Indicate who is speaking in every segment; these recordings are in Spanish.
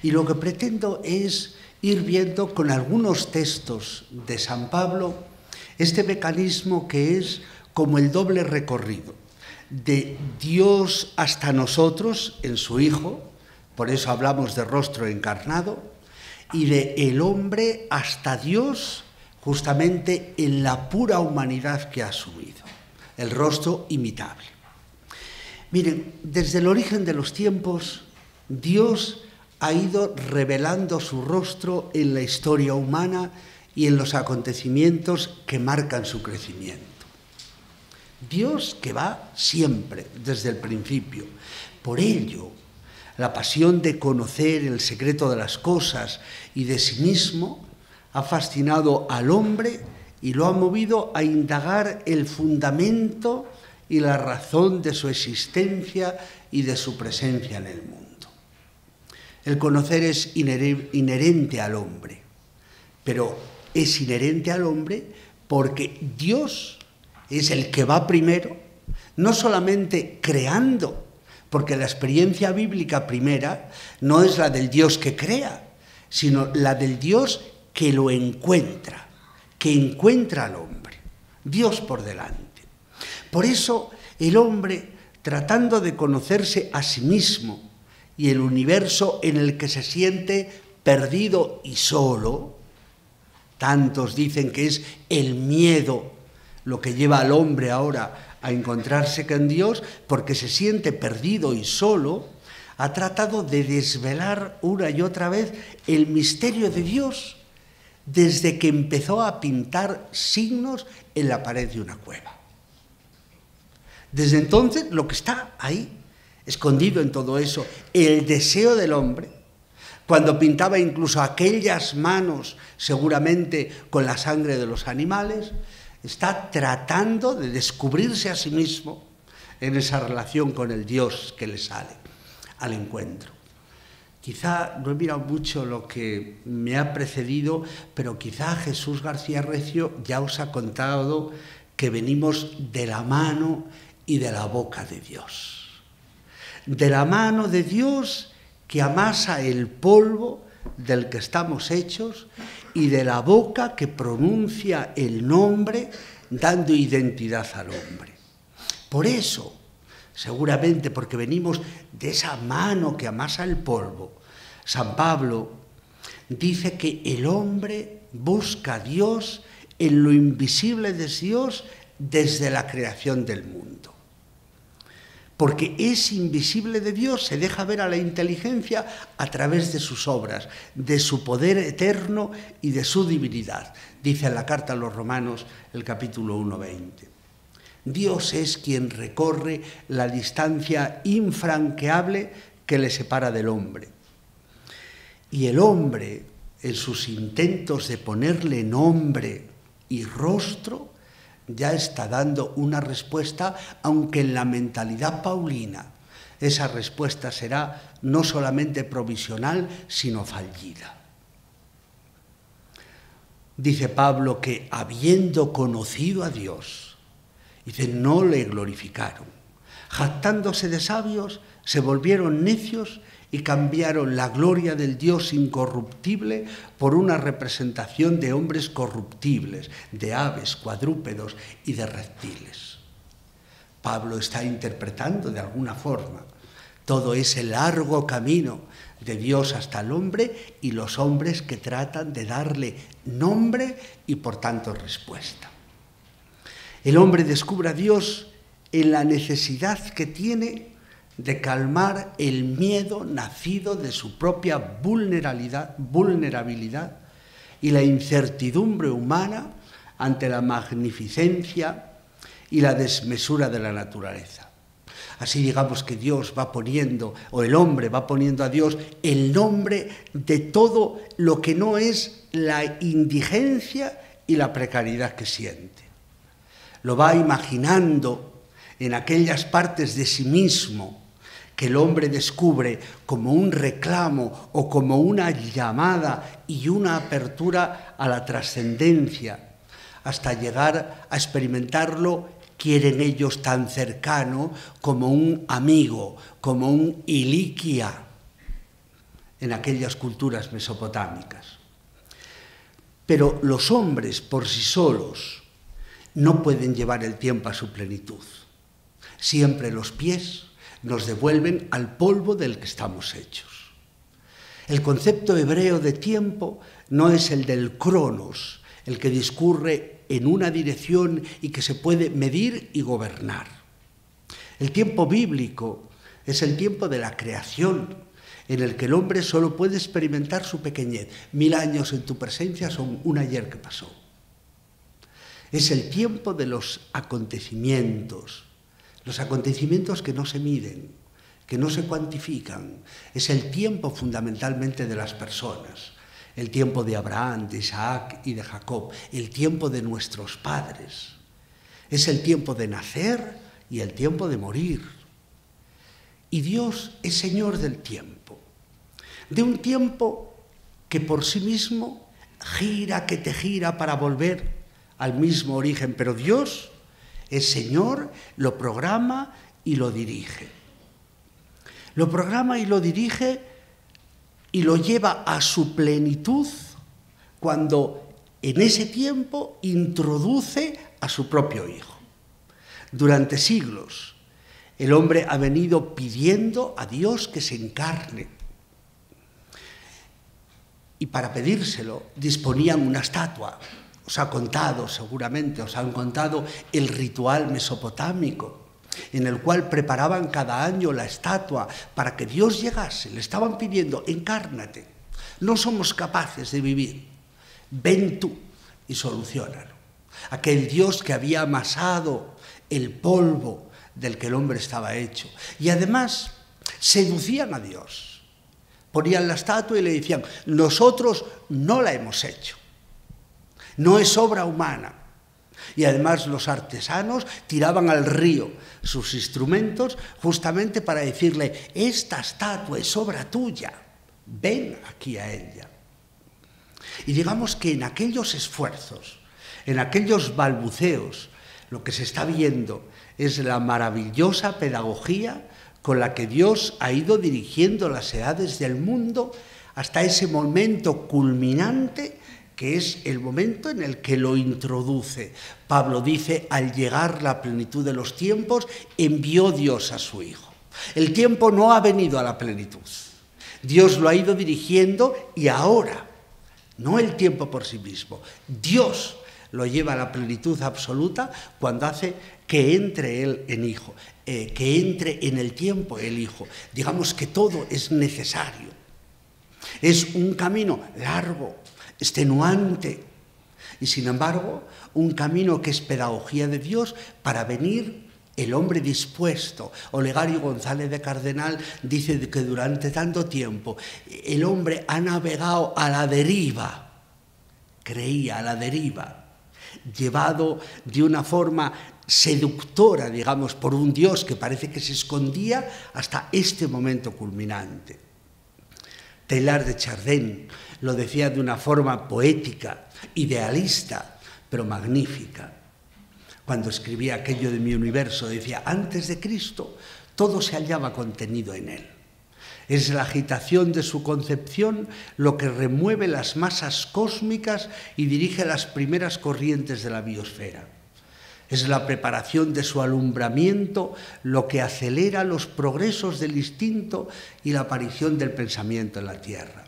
Speaker 1: Y lo que pretendo es ir viendo con algunos textos de San Pablo este mecanismo que es como el doble recorrido de Dios hasta nosotros en su Hijo, por eso hablamos de rostro encarnado, y de el hombre hasta Dios justamente en la pura humanidad que ha asumido, el rostro imitable. Miren, desde el origen de los tiempos, Dios ha ido revelando su rostro en la historia humana y en los acontecimientos que marcan su crecimiento. Dios que va siempre, desde el principio. Por ello, la pasión de conocer el secreto de las cosas y de sí mismo ha fascinado al hombre y lo ha movido a indagar el fundamento y la razón de su existencia y de su presencia en el mundo. El conocer es inherente al hombre, pero es inherente al hombre porque Dios es el que va primero, no solamente creando, porque la experiencia bíblica primera no es la del Dios que crea, sino la del Dios que lo encuentra, que encuentra al hombre, Dios por delante. Por eso el hombre, tratando de conocerse a sí mismo y el universo en el que se siente perdido y solo, tantos dicen que es el miedo lo que lleva al hombre ahora a encontrarse con Dios, porque se siente perdido y solo, ha tratado de desvelar una y otra vez el misterio de Dios desde que empezó a pintar signos en la pared de una cueva. Desde entonces, lo que está ahí, escondido en todo eso, el deseo del hombre, cuando pintaba incluso aquellas manos, seguramente con la sangre de los animales, está tratando de descubrirse a sí mismo en esa relación con el Dios que le sale al encuentro. Quizá no he mirado mucho lo que me ha precedido, pero quizá Jesús García Recio ya os ha contado que venimos de la mano y de la boca de Dios. De la mano de Dios que amasa el polvo del que estamos hechos y de la boca que pronuncia el nombre dando identidad al hombre. Por eso, seguramente porque venimos de esa mano que amasa el polvo, San Pablo dice que el hombre busca a Dios en lo invisible de Dios desde la creación del mundo. Porque ese invisible de Dios se deja ver a la inteligencia a través de sus obras, de su poder eterno y de su divinidad. Dice en la carta a los Romanos, el capítulo 1:20. Dios es quien recorre la distancia infranqueable que le separa del hombre. Y el hombre, en sus intentos de ponerle nombre y rostro, ya está dando una respuesta, aunque en la mentalidad paulina esa respuesta será no solamente provisional, sino fallida. Dice Pablo que habiendo conocido a Dios, dice, no le glorificaron. Jactándose de sabios, se volvieron necios y cambiaron la gloria del Dios incorruptible por una representación de hombres corruptibles, de aves, cuadrúpedos y de reptiles. Pablo está interpretando de alguna forma todo ese largo camino de Dios hasta el hombre y los hombres que tratan de darle nombre y por tanto respuesta. El hombre descubre a Dios en la necesidad que tiene de calmar el miedo nacido de su propia vulnerabilidad y la incertidumbre humana ante la magnificencia y la desmesura de la naturaleza. Así digamos que Dios va poniendo, o el hombre va poniendo a Dios el nombre de todo lo que no es la indigencia y la precariedad que siente. Lo va imaginando en aquellas partes de sí mismo que el hombre descubre como un reclamo o como una llamada y una apertura a la trascendencia, hasta llegar a experimentarlo, quieren ellos tan cercano como un amigo, como un iliquia, en aquellas culturas mesopotámicas. Pero los hombres por sí solos no pueden llevar el tiempo a su plenitud. Siempre los pies nos devuelven al polvo del que estamos hechos. El concepto hebreo de tiempo no es el del cronos, el que discurre en una dirección y que se puede medir y gobernar. El tiempo bíblico es el tiempo de la creación, en el que el hombre solo puede experimentar su pequeñez. 1000 años en tu presencia son un ayer que pasó. Es el tiempo de los acontecimientos que no se miden, que no se cuantifican. Es el tiempo fundamentalmente de las personas, el tiempo de Abraham, de Isaac y de Jacob, el tiempo de nuestros padres. Es el tiempo de nacer y el tiempo de morir. Y Dios es Señor del tiempo, de un tiempo que por sí mismo gira, que te gira para volver al mismo origen, pero Dios es Señor, lo programa y lo dirige. Lo programa y lo dirige y lo lleva a su plenitud cuando en ese tiempo introduce a su propio Hijo. Durante siglos el hombre ha venido pidiendo a Dios que se encarne. Y para pedírselo disponían una estatua. Os ha contado, seguramente, os han contado el ritual mesopotámico, en el cual preparaban cada año la estatua para que Dios llegase. Le estaban pidiendo, encárnate. No somos capaces de vivir. Ven tú y soluciónalo. Aquel Dios que había amasado el polvo del que el hombre estaba hecho. Y además seducían a Dios. Ponían la estatua y le decían, nosotros no la hemos hecho. No es obra humana. Y además los artesanos tiraban al río sus instrumentos justamente para decirle, esta estatua es obra tuya, ven aquí a ella. Y digamos que en aquellos esfuerzos, en aquellos balbuceos, lo que se está viendo es la maravillosa pedagogía con la que Dios ha ido dirigiendo las edades del mundo hasta ese momento culminante que es el momento en el que lo introduce. Pablo dice, al llegar la plenitud de los tiempos, envió Dios a su Hijo. El tiempo no ha venido a la plenitud. Dios lo ha ido dirigiendo y ahora, no el tiempo por sí mismo, Dios lo lleva a la plenitud absoluta cuando hace que entre Él en Hijo, que entre en el tiempo el Hijo. Digamos que todo es necesario. Es un camino largo, extenuante, y sin embargo, un camino que es pedagogía de Dios para venir el hombre dispuesto. Olegario González de Cardenal dice que durante tanto tiempo el hombre ha navegado a la deriva, creía a la deriva, llevado de una forma seductora, digamos, por un Dios que parece que se escondía hasta este momento culminante. Teilhard de Chardin lo decía de una forma poética, idealista, pero magnífica. Cuando escribía aquello de mi universo, decía, antes de Cristo, todo se hallaba contenido en él. Es la agitación de su concepción lo que remueve las masas cósmicas y dirige las primeras corrientes de la biosfera. Es la preparación de su alumbramiento lo que acelera los progresos del instinto y la aparición del pensamiento en la Tierra.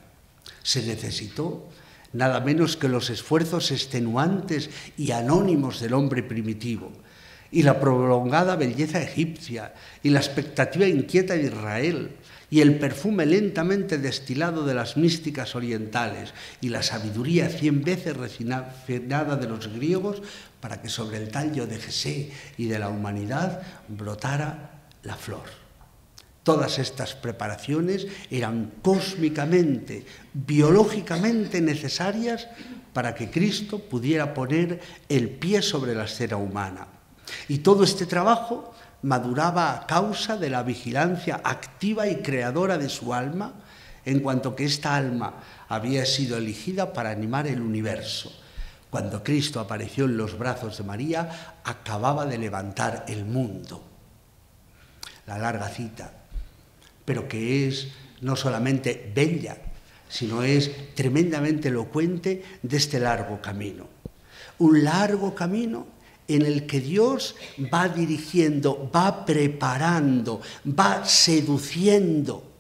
Speaker 1: Se necesitó nada menos que los esfuerzos extenuantes y anónimos del hombre primitivo, y la prolongada belleza egipcia, y la expectativa inquieta de Israel, y el perfume lentamente destilado de las místicas orientales, y la sabiduría 100 veces refinada de los griegos, para que sobre el tallo de Jesé y de la humanidad brotara la flor. Todas estas preparaciones eran cósmicamente, biológicamente necesarias para que Cristo pudiera poner el pie sobre la escena humana. Y todo este trabajo maduraba a causa de la vigilancia activa y creadora de su alma, en cuanto que esta alma había sido elegida para animar el universo. Cuando Cristo apareció en los brazos de María, acababa de levantar el mundo. La larga cita, pero que es no solamente bella, sino es tremendamente elocuente de este largo camino. Un largo camino en el que Dios va dirigiendo, va preparando, va seduciendo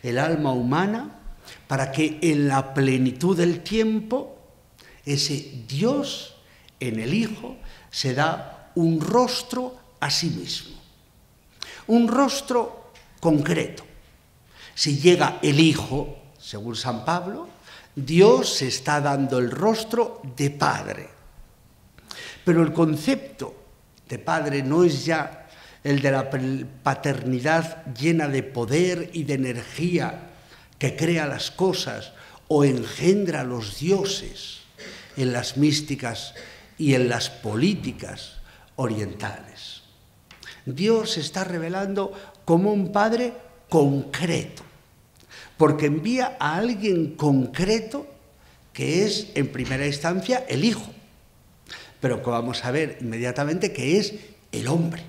Speaker 1: el alma humana para que en la plenitud del tiempo ese Dios en el Hijo se da un rostro a sí mismo, un rostro concreto. Si llega el Hijo, según San Pablo, Dios se está dando el rostro de Padre. Pero el concepto de Padre no es ya el de la paternidad llena de poder y de energía que crea las cosas o engendra a los dioses en las místicas y en las políticas orientales. Dios se está revelando como un Padre concreto, porque envía a alguien concreto que es, en primera instancia, el Hijo, pero que vamos a ver inmediatamente que es el hombre.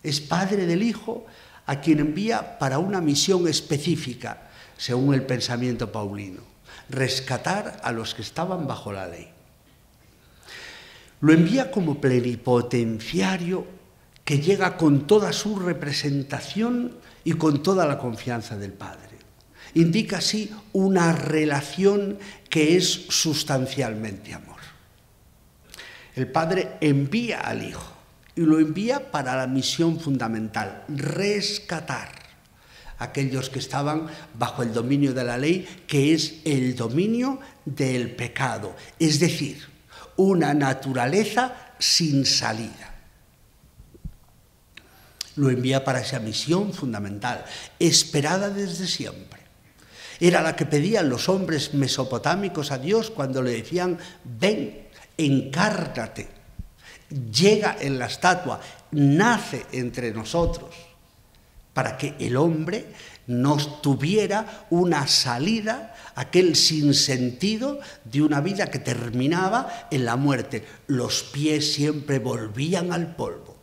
Speaker 1: Es Padre del Hijo a quien envía para una misión específica, según el pensamiento paulino: rescatar a los que estaban bajo la ley. Lo envía como plenipotenciario que llega con toda su representación y con toda la confianza del Padre. Indica así una relación que es sustancialmente amor. El Padre envía al Hijo y lo envía para la misión fundamental: rescatar a aquellos que estaban bajo el dominio de la ley, que es el dominio del pecado, es decir, una naturaleza sin salida. Lo envía para esa misión fundamental, esperada desde siempre. Era la que pedían los hombres mesopotámicos a Dios cuando le decían: ven, encárnate, llega en la estatua, nace entre nosotros, para que el hombre nos tuviera una salida, aquel sinsentido de una vida que terminaba en la muerte. Los pies siempre volvían al polvo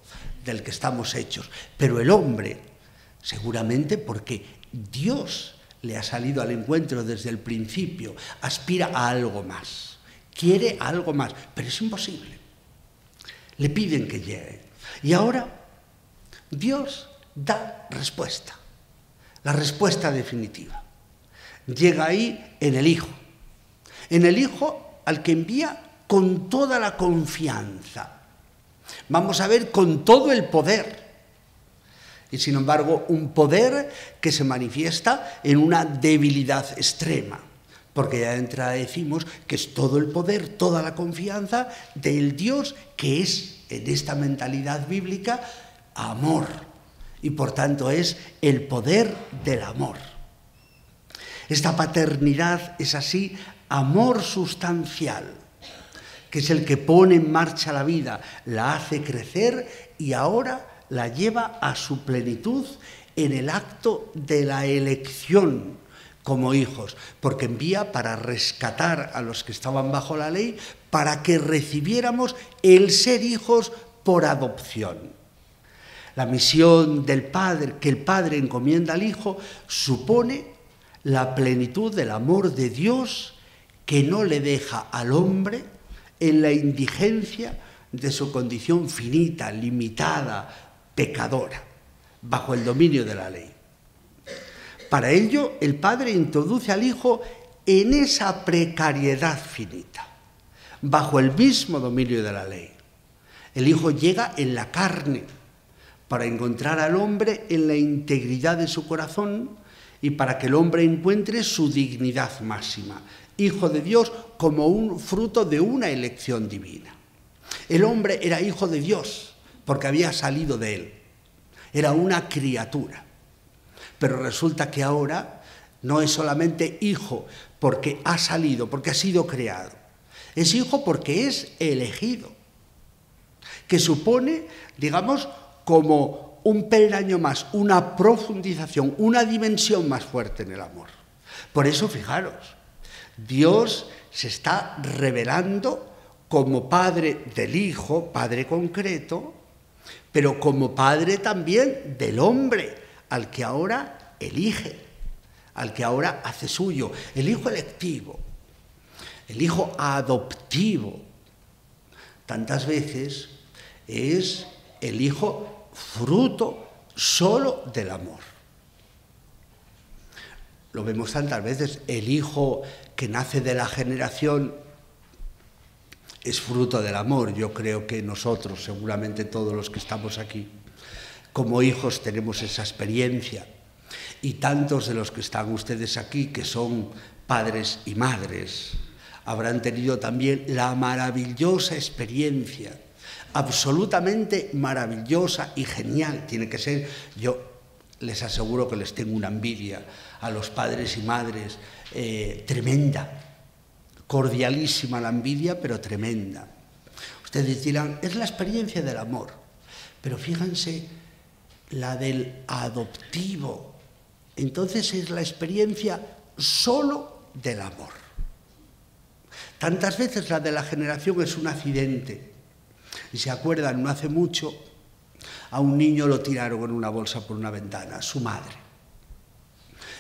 Speaker 1: del que estamos hechos, pero el hombre, seguramente porque Dios le ha salido al encuentro desde el principio, aspira a algo más, quiere algo más, pero es imposible. Le piden que llegue. Y ahora Dios da respuesta, la respuesta definitiva. Llega ahí en el Hijo al que envía con toda la confianza. Vamos a ver, con todo el poder. Y sin embargo, un poder que se manifiesta en una debilidad extrema. Porque ya de entrada decimos que es todo el poder, toda la confianza del Dios que es, en esta mentalidad bíblica, amor. Y por tanto es el poder del amor. Esta paternidad es así amor sustancial, que es el que pone en marcha la vida, la hace crecer y ahora la lleva a su plenitud en el acto de la elección como hijos, porque envía para rescatar a los que estaban bajo la ley, para que recibiéramos el ser hijos por adopción. La misión del Padre, que el Padre encomienda al Hijo, supone la plenitud del amor de Dios, que no le deja al hombre en la indigencia de su condición finita, limitada, pecadora, bajo el dominio de la ley. Para ello, el Padre introduce al Hijo en esa precariedad finita, bajo el mismo dominio de la ley. El Hijo llega en la carne para encontrar al hombre en la integridad de su corazón y para que el hombre encuentre su dignidad máxima. Hijo de Dios como un fruto de una elección divina. El hombre era hijo de Dios porque había salido de él. Era una criatura. Pero resulta que ahora no es solamente hijo porque ha salido, porque ha sido creado. Es hijo porque es elegido. Que supone, digamos, como un peldaño más, una profundización, una dimensión más fuerte en el amor. Por eso, fijaros, Dios se está revelando como Padre del Hijo, Padre concreto, pero como Padre también del hombre, al que ahora elige, al que ahora hace suyo, el hijo electivo, el hijo adoptivo. Tantas veces es el hijo fruto solo del amor. Lo vemos tantas veces, el hijo que nace de la generación es fruto del amor. Yo creo que nosotros, seguramente todos los que estamos aquí, como hijos tenemos esa experiencia. Y tantos de los que están ustedes aquí, que son padres y madres, habrán tenido también la maravillosa experiencia, absolutamente maravillosa y genial. Tiene que ser, yo les aseguro que les tengo una envidia a los padres y madres tremenda, cordialísima la envidia, pero tremenda. Ustedes dirán, es la experiencia del amor, pero fíjense, la del adoptivo, entonces es la experiencia solo del amor. Tantas veces la de la generación es un accidente. Y se acuerdan, no hace mucho, a un niño lo tiraron en una bolsa por una ventana, su madre.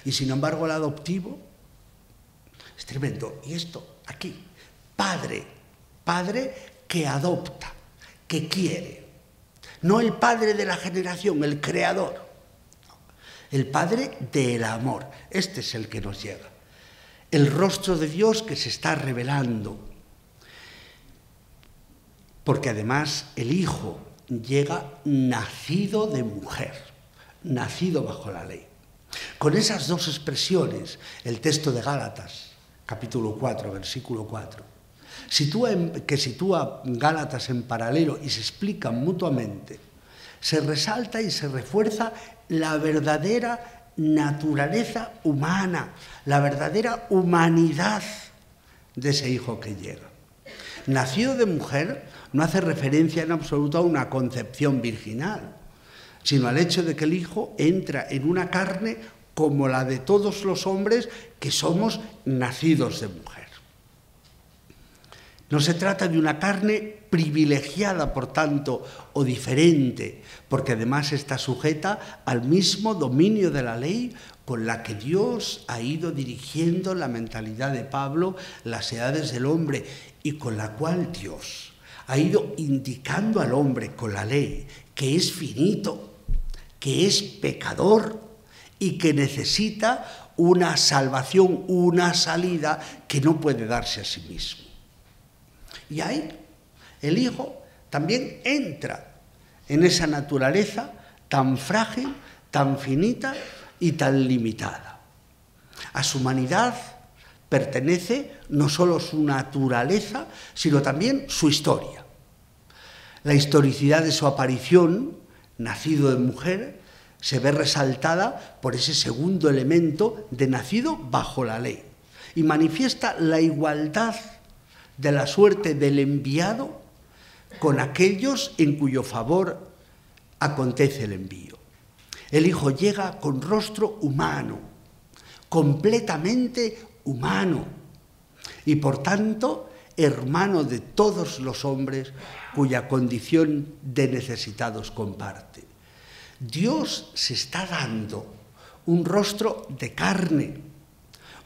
Speaker 1: Y sin embargo el adoptivo es tremendo. Y esto, aquí, padre que adopta, que quiere. No el padre de la generación, el creador. El padre del amor. Este es el que nos llega. El rostro de Dios que se está revelando. Porque además el Hijo llega nacido de mujer, nacido bajo la ley. Con esas dos expresiones, el texto de Gálatas, capítulo 4, versículo 4, que sitúa Gálatas en paralelo y se explican mutuamente, se resalta y se refuerza la verdadera naturaleza humana, la verdadera humanidad de ese Hijo que llega. Nacido de mujer no hace referencia en absoluto a una concepción virginal, sino al hecho de que el Hijo entra en una carne como la de todos los hombres que somos nacidos de mujer. No se trata de una carne privilegiada, por tanto, o diferente, porque además está sujeta al mismo dominio de la ley con la que Dios ha ido dirigiendo la mentalidad de Pablo, las edades del hombre, y con la cual Dios ha ido indicando al hombre con la ley que es finito, que es pecador y que necesita una salvación, una salida que no puede darse a sí mismo. Y ahí el Hijo también entra en esa naturaleza tan frágil, tan finita y tan limitada. A su humanidad pertenece no solo su naturaleza, sino también su historia. La historicidad de su aparición, nacido de mujer, se ve resaltada por ese segundo elemento de nacido bajo la ley y manifiesta la igualdad de la suerte del enviado con aquellos en cuyo favor acontece el envío. El Hijo llega con rostro humano, completamente humano, y por tanto hermano de todos los hombres cuya condición de necesitados comparte. Dios se está dando un rostro de carne,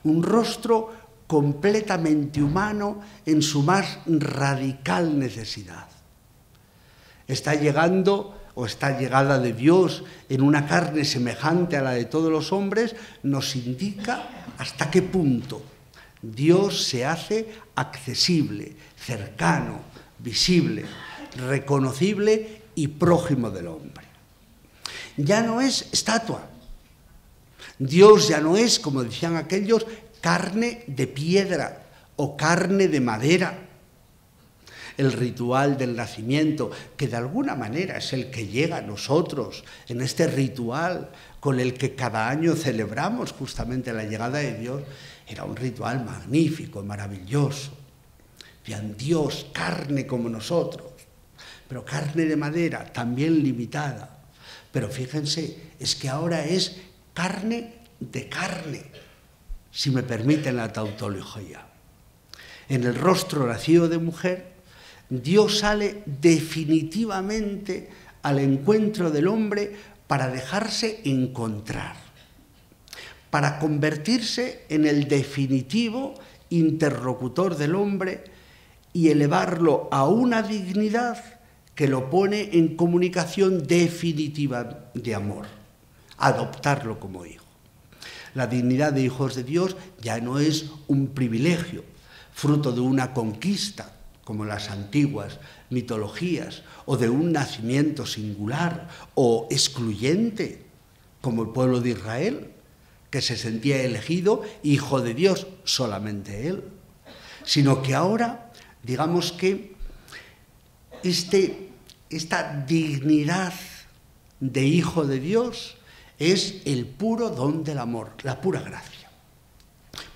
Speaker 1: un rostro completamente humano en su más radical necesidad. Está llegando, o esta llegada de Dios en una carne semejante a la de todos los hombres, nos indica hasta qué punto Dios se hace accesible, cercano, visible, reconocible y prójimo del hombre. Ya no es estatua. Dios ya no es, como decían aquellos, carne de piedra o carne de madera. El ritual del nacimiento, que de alguna manera es el que llega a nosotros en este ritual con el que cada año celebramos justamente la llegada de Dios, era un ritual magnífico, maravilloso. Vean, Dios, carne como nosotros, pero carne de madera, también limitada. Pero fíjense, es que ahora es carne de carne, si me permiten la tautología. En el rostro nacido de mujer, Dios sale definitivamente al encuentro del hombre para dejarse encontrar. para convertirse en el definitivo interlocutor del hombre y elevarlo a una dignidad que lo pone en comunicación definitiva de amor, adoptarlo como hijo. La dignidad de hijos de Dios ya no es un privilegio, fruto de una conquista, como las antiguas mitologías, o de un nacimiento singular o excluyente, como el pueblo de Israel, que se sentía elegido hijo de Dios, solamente él, sino que ahora, digamos que esta dignidad de hijo de Dios es el puro don del amor, la pura gracia.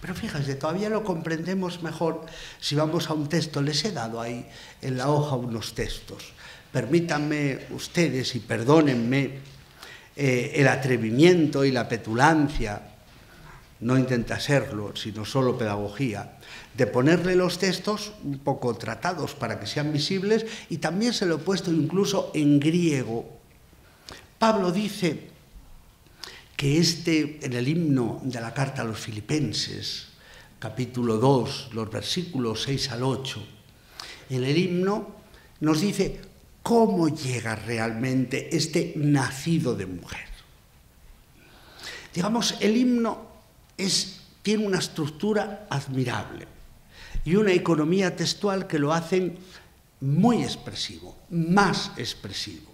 Speaker 1: Pero fíjense, todavía lo comprendemos mejor si vamos a un texto. Les he dado ahí en la hoja unos textos. Permítanme ustedes y perdónenme el atrevimiento y la petulancia, no intenta serlo, sino solo pedagogía, de ponerle los textos un poco tratados para que sean visibles, y también se lo he puesto incluso en griego. Pablo dice que en el himno de la carta a los Filipenses, capítulo 2, los versículos 6 al 8, en el himno nos dice cómo llega realmente este nacido de mujer. Digamos, el himno tiene una estructura admirable y una economía textual que lo hacen muy expresivo, más expresivo.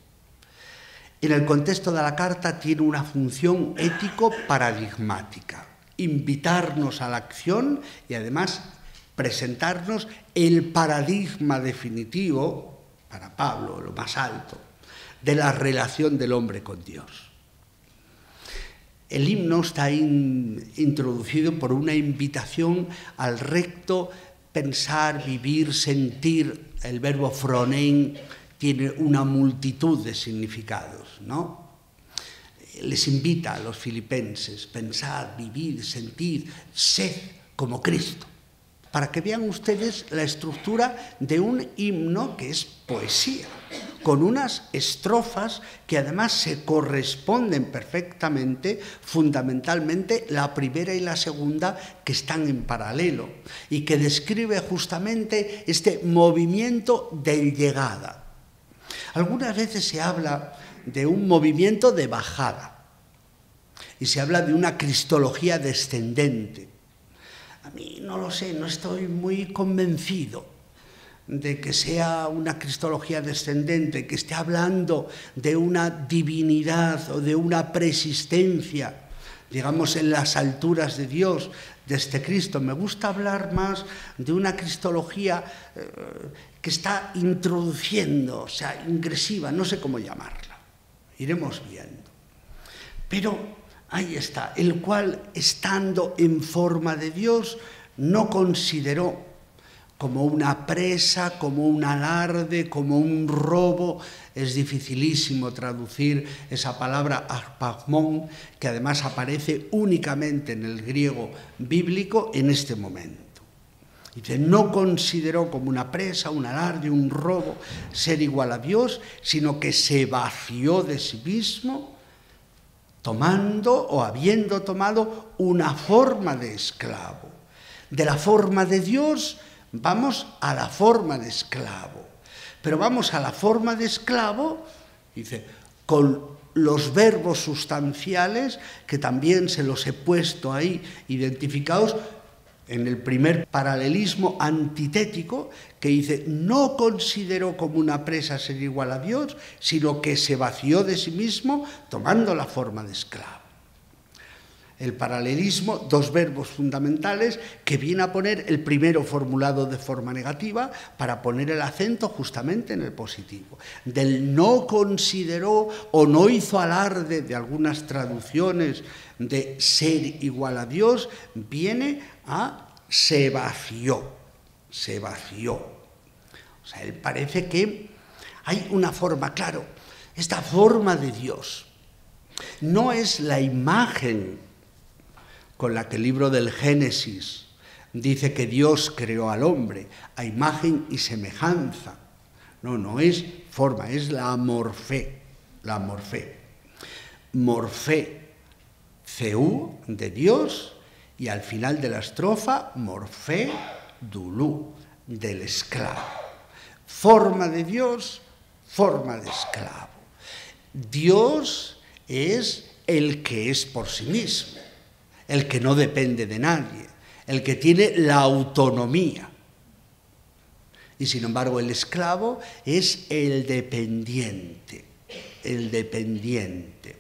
Speaker 1: En el contexto de la carta tiene una función ético-paradigmática, invitarnos a la acción y además presentarnos el paradigma definitivo, para Pablo, lo más alto, de la relación del hombre con Dios. El himno está introducido por una invitación al recto pensar, vivir, sentir. El verbo phronein tiene una multitud de significados, ¿no? Les invita a los filipenses, pensar, vivir, sentir, sed como Cristo, para que vean ustedes la estructura de un himno que es poesía, con unas estrofas que además se corresponden perfectamente, fundamentalmente la primera y la segunda, que están en paralelo, y que describe justamente este movimiento de llegada. Algunas veces se habla de un movimiento de bajada y se habla de una cristología descendente. A mí no lo sé, no estoy muy convencido de que sea una cristología descendente, que esté hablando de una divinidad o de una preexistencia, digamos, en las alturas de Dios, de este Cristo. Me gusta hablar más de una cristología que está introduciendo, o sea, ingresiva, no sé cómo llamarla, iremos viendo. Pero ahí está, el cual, estando en forma de Dios, no consideró como una presa, como un alarde, como un robo. Es dificilísimo traducir esa palabra arpagmón, que además aparece únicamente en el griego bíblico en este momento. Dice, no consideró como una presa, un alarde, un robo, ser igual a Dios, sino que se vació de sí mismo, tomando o habiendo tomado una forma de esclavo. De la forma de Dios vamos a la forma de esclavo. Pero vamos a la forma de esclavo, dice, con los verbos sustanciales, que también se los he puesto ahí identificados en el primer paralelismo antitético, que dice, no consideró como una presa ser igual a Dios, sino que se vació de sí mismo tomando la forma de esclavo. El paralelismo, dos verbos fundamentales que viene a poner el primero formulado de forma negativa para poner el acento justamente en el positivo. Del no consideró o no hizo alarde de algunas traducciones de ser igual a Dios, viene a se vació, se vació. O sea, él parece que hay una forma, claro, esta forma de Dios no es la imagen con la que el libro del Génesis dice que Dios creó al hombre a imagen y semejanza. No, no es forma, es la morfé, la morfé. Morfé, Theou, de Dios, y al final de la estrofa, morphé doulou, del esclavo. Forma de Dios, forma de esclavo. Dios es el que es por sí mismo, el que no depende de nadie, el que tiene la autonomía. Y sin embargo el esclavo es el dependiente, el dependiente.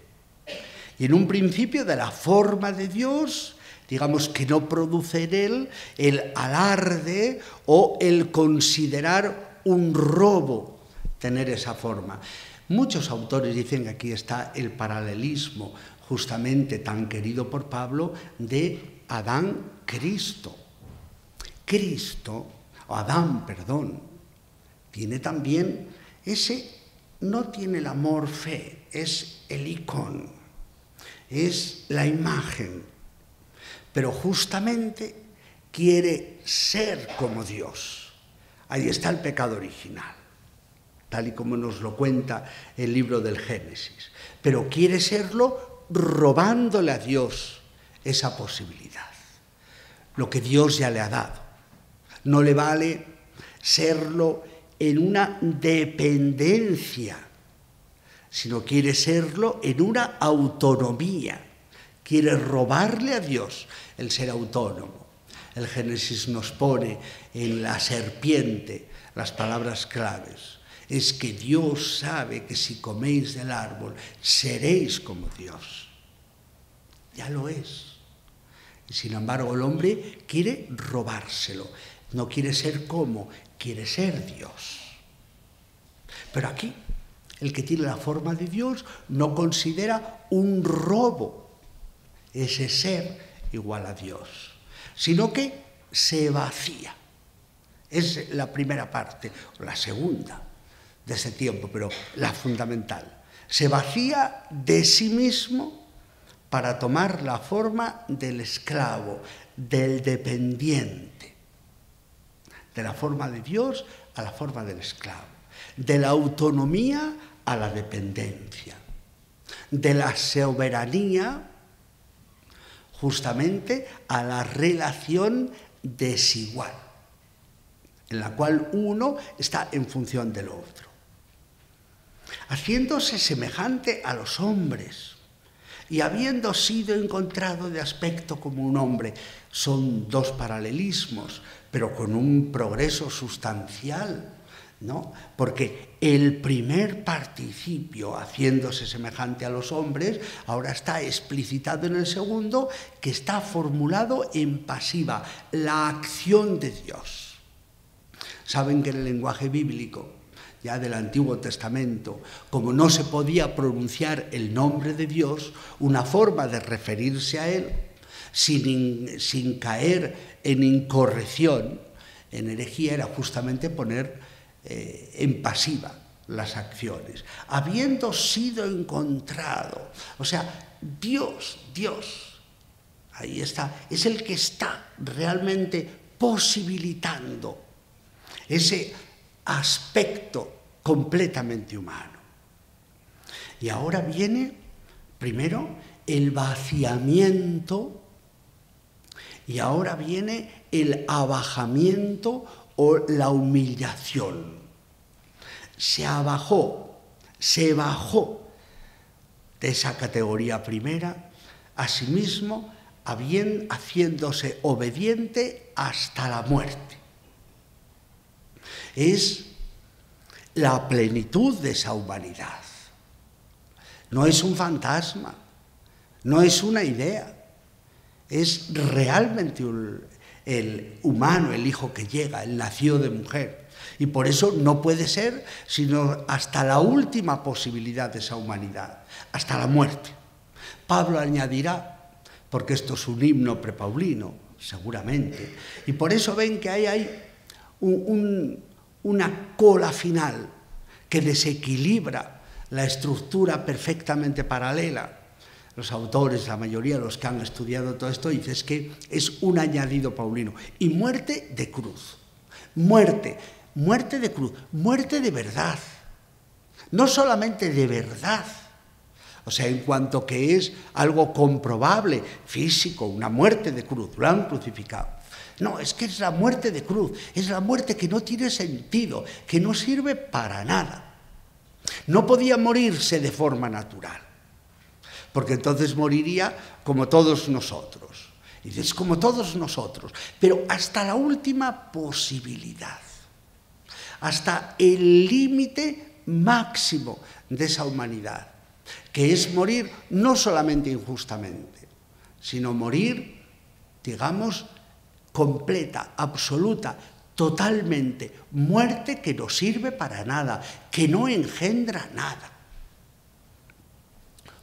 Speaker 1: Y en un principio de la forma de Dios, digamos que no produce en él el alarde o el considerar un robo tener esa forma. Muchos autores dicen que aquí está el paralelismo justamente tan querido por Pablo de Adán-Cristo. Adán, tiene también no tiene el amor fe, es el icón, es la imagen, pero justamente quiere ser como Dios. Ahí está el pecado original, tal y como nos lo cuenta el libro del Génesis, pero quiere serlo robándole a Dios esa posibilidad, lo que Dios ya le ha dado. No le vale serlo en una dependencia, sino quiere serlo en una autonomía. Quiere robarle a Dios el ser autónomo. El Génesis nos pone en la serpiente las palabras claves. Es que Dios sabe que si coméis del árbol seréis como Dios. Ya lo es. Y sin embargo el hombre quiere robárselo. No quiere ser como, quiere ser Dios. Pero aquí, el que tiene la forma de Dios no considera un robo ese ser igual a Dios, sino que se vacía. Es la primera parte, o la segunda de ese tiempo, pero la fundamental. Se vacía de sí mismo para tomar la forma del esclavo, del dependiente. De la forma de Dios a la forma del esclavo, de la autonomía a la dependencia, de la soberanía justamente a la relación desigual, en la cual uno está en función del otro, haciéndose semejante a los hombres y habiendo sido encontrado de aspecto como un hombre. Son dos paralelismos, pero con un progreso sustancial, ¿no? Porque el primer participio, haciéndose semejante a los hombres, ahora está explicitado en el segundo, que está formulado en pasiva, la acción de Dios. Saben que en el lenguaje bíblico, ya del Antiguo Testamento, como no se podía pronunciar el nombre de Dios, una forma de referirse a Él, sin caer en incorrección, en herejía, era justamente poner en pasiva las acciones. Habiendo sido encontrado, o sea, Dios, ahí está, es el que está realmente posibilitando ese aspecto completamente humano. Y ahora viene, primero, el vaciamiento, y ahora viene el abajamiento o la humillación. Se bajó de esa categoría primera, a sí mismo, haciéndose obediente hasta la muerte. Es la plenitud de esa humanidad. No es un fantasma, no es una idea. Es realmente el humano, el hijo que llega, el nacido de mujer. Y por eso no puede ser sino hasta la última posibilidad de esa humanidad, hasta la muerte. Pablo añadirá, porque esto es un himno prepaulino, seguramente, y por eso ven que hay una cola final que desequilibra la estructura perfectamente paralela. Los autores, la mayoría de los que han estudiado todo esto, dicen que es un añadido paulino. Y muerte de cruz. Muerte de cruz, muerte de verdad. No solamente de verdad. O sea, en cuanto que es algo comprobable, físico, una muerte de cruz, lo han crucificado. No, es que es la muerte de cruz, es la muerte que no tiene sentido, que no sirve para nada. No podía morirse de forma natural, porque entonces moriría como todos nosotros. Y dices, como todos nosotros, pero hasta la última posibilidad, hasta el límite máximo de esa humanidad, que es morir no solamente injustamente, sino morir, digamos, completa, absoluta, totalmente, muerte que no sirve para nada, que no engendra nada.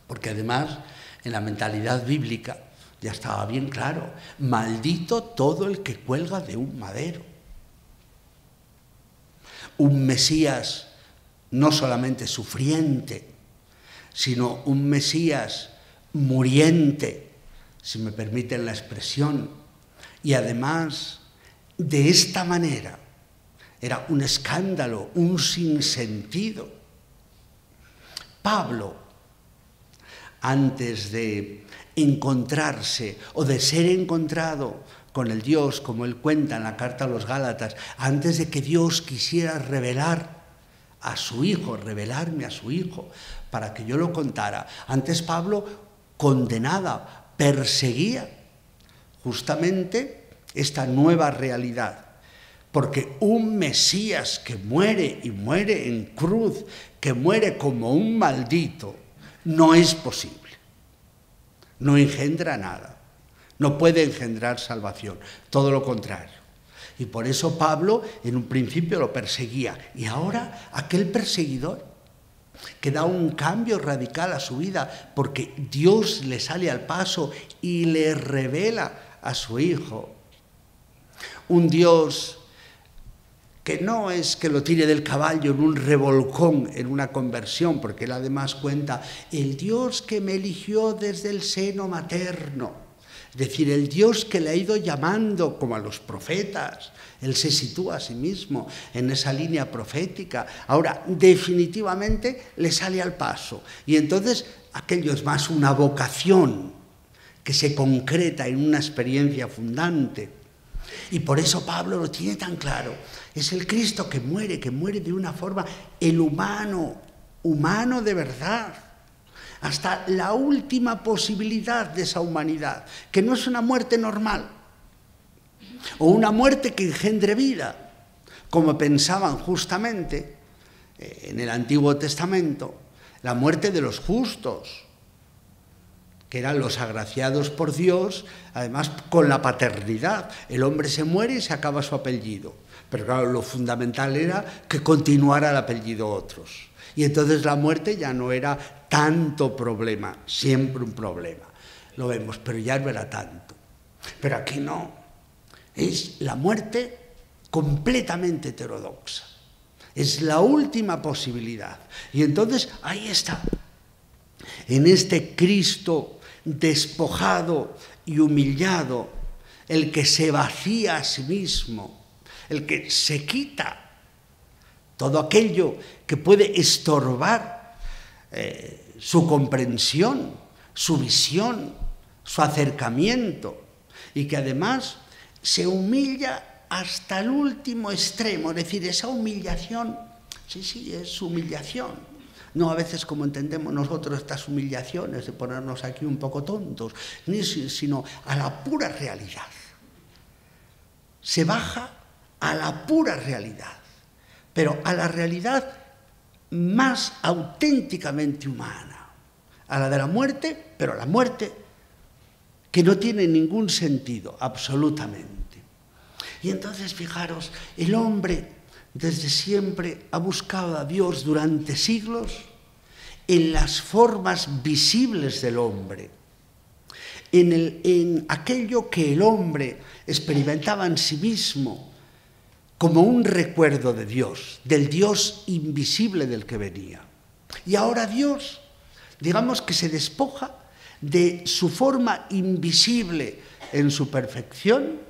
Speaker 1: Porque además, en la mentalidad bíblica, ya estaba bien claro, maldito todo el que cuelga de un madero. Un Mesías no solamente sufriente, sino un Mesías muriente, si me permiten la expresión, y además de esta manera era un escándalo, un sinsentido. Pablo, antes de encontrarse o de ser encontrado con el Dios, como él cuenta en la carta a los Gálatas, antes de que Dios quisiera revelar a su Hijo, revelarme a su Hijo, para que yo lo contara, antes Pablo condenaba, perseguía justamente esta nueva realidad, porque un Mesías que muere y muere en cruz, que muere como un maldito, no es posible. No engendra nada, no puede engendrar salvación, todo lo contrario. Y por eso Pablo en un principio lo perseguía, y ahora aquel perseguidor que da un cambio radical a su vida, porque Dios le sale al paso y le revela a su Hijo. Un Dios que no es que lo tire del caballo en un revolcón, en una conversión, porque él además cuenta, el Dios que me eligió desde el seno materno, es decir, el Dios que le ha ido llamando como a los profetas. Él se sitúa a sí mismo en esa línea profética. Ahora, definitivamente le sale al paso. Y entonces aquello es más una vocación que se concreta en una experiencia fundante. Y por eso Pablo lo tiene tan claro. Es el Cristo que muere de una forma, el humano de verdad, hasta la última posibilidad de esa humanidad, que no es una muerte normal, o una muerte que engendre vida, como pensaban justamente en el Antiguo Testamento, la muerte de los justos, que eran los agraciados por Dios, además con la paternidad. El hombre se muere y se acaba su apellido. Pero claro, lo fundamental era que continuara el apellido otros. Y entonces la muerte ya no era tanto problema, siempre un problema. Lo vemos, pero ya no era tanto. Pero aquí no. Es la muerte completamente heterodoxa. Es la última posibilidad. Y entonces ahí está. En este Cristo despojado y humillado, el que se vacía a sí mismo, el que se quita todo aquello que puede estorbar su comprensión, su visión, su acercamiento, y que además se humilla hasta el último extremo, es decir, esa humillación, sí, es humillación. No a veces como entendemos nosotros estas humillaciones de ponernos aquí un poco tontos, sino a la pura realidad. Se baja a la pura realidad, pero a la realidad más auténticamente humana, a la de la muerte, pero a la muerte que no tiene ningún sentido, absolutamente. Y entonces, fijaros, el hombre desde siempre ha buscado a Dios durante siglos en las formas visibles del hombre, en aquello que el hombre experimentaba en sí mismo como un recuerdo de Dios, del Dios invisible del que venía. Y ahora Dios, digamos que se despoja de su forma invisible en su perfección,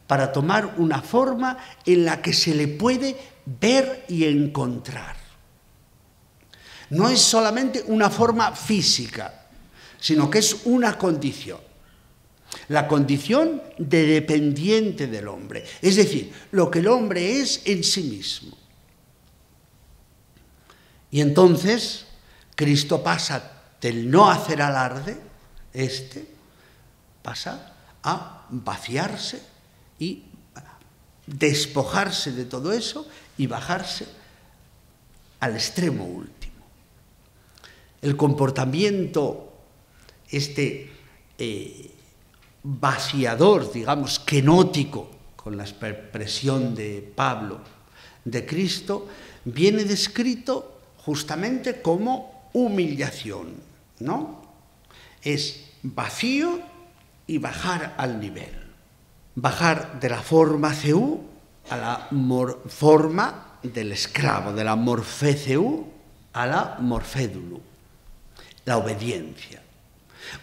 Speaker 1: para tomar una forma en la que se le puede ver y encontrar. No es solamente una forma física, sino que es una condición. La condición de dependiente del hombre, es decir, lo que el hombre es en sí mismo. Y entonces Cristo pasa del no hacer alarde, pasa a vaciarse y despojarse de todo eso y bajarse al extremo último. El comportamiento, vaciador, digamos, kenótico, con la expresión de Pablo, de Cristo, viene descrito justamente como humillación, ¿no? Es vacío y bajar al nivel. Bajar de la forma ceú a la forma del esclavo, de la morfé ceú a la morfédulu, la obediencia.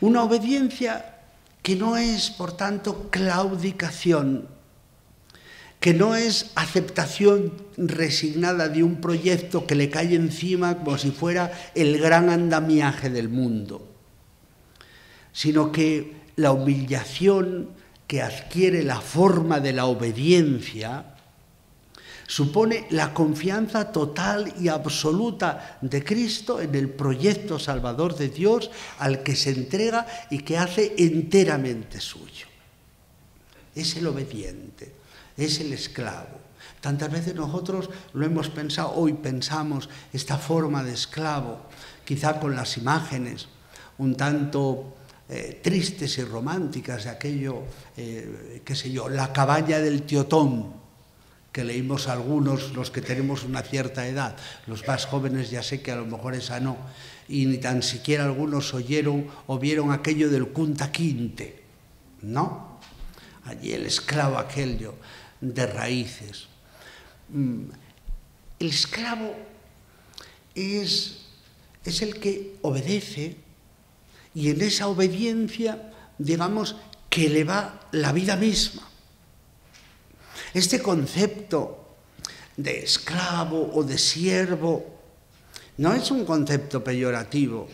Speaker 1: Una obediencia que no es, por tanto, claudicación, que no es aceptación resignada de un proyecto que le cae encima como si fuera el gran andamiaje del mundo, sino que la humillación que adquiere la forma de la obediencia supone la confianza total y absoluta de Cristo en el proyecto salvador de Dios al que se entrega y que hace enteramente suyo. Es el obediente, es el esclavo. Tantas veces nosotros lo hemos pensado, hoy pensamos esta forma de esclavo, quizá con las imágenes un tanto tristes y románticas de aquello, la cabaña del tío Tom, que leímos algunos, los que tenemos una cierta edad. Los más jóvenes ya sé que a lo mejor esa no, y ni tan siquiera algunos oyeron o vieron aquello del Kunta Kinte, ¿no? Allí el esclavo aquello de raíces. El esclavo es el que obedece, y en esa obediencia, digamos, que le va la vida misma. Este concepto de esclavo o de siervo no es un concepto peyorativo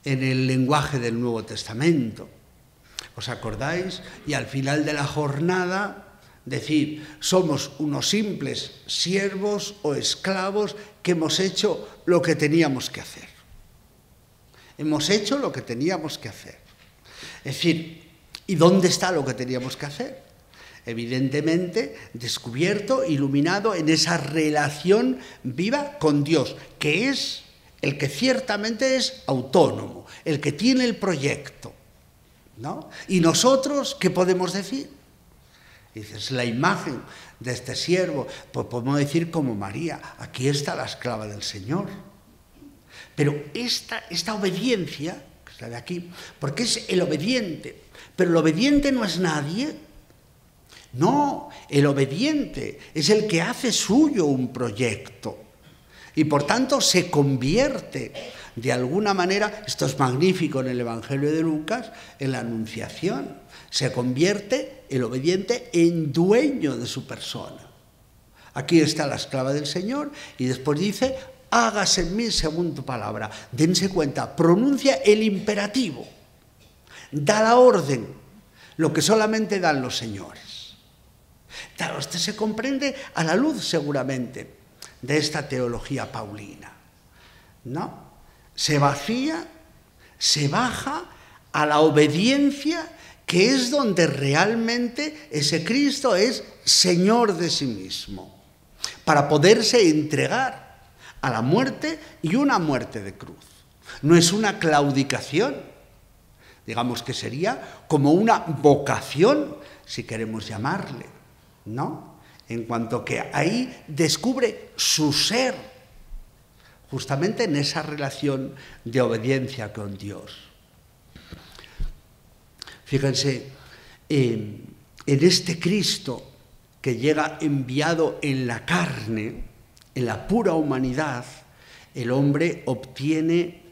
Speaker 1: en el lenguaje del Nuevo Testamento. ¿Os acordáis? Y al final de la jornada decir, somos unos simples siervos o esclavos que hemos hecho lo que teníamos que hacer. Hemos hecho lo que teníamos que hacer. Es decir, ¿y dónde está lo que teníamos que hacer? Evidentemente, descubierto, iluminado en esa relación viva con Dios, que es el que ciertamente es autónomo, el que tiene el proyecto, ¿no? Y nosotros, ¿qué podemos decir? Dices, la imagen de este siervo, pues podemos decir como María, aquí está la esclava del Señor. Pero esta obediencia, que es la de aquí, porque es el obediente, pero el obediente no es nadie. No, el obediente es el que hace suyo un proyecto y por tanto se convierte de alguna manera, esto es magnífico en el Evangelio de Lucas, en la Anunciación, se convierte el obediente en dueño de su persona. Aquí está la esclava del Señor y después dice, hágase en mí según tu palabra. Dense cuenta, pronuncia el imperativo, da la orden, lo que solamente dan los señores. Claro, esto se comprende a la luz seguramente de esta teología paulina, ¿no? Se vacía, se baja a la obediencia, que es donde realmente ese Cristo es Señor de sí mismo, para poderse entregar a la muerte y una muerte de cruz. No es una claudicación, digamos que sería como una vocación, si queremos llamarle, ¿no? En cuanto que ahí descubre su ser, justamente en esa relación de obediencia con Dios. Fíjense, en este Cristo que llega enviado en la carne, en la pura humanidad, el hombre obtiene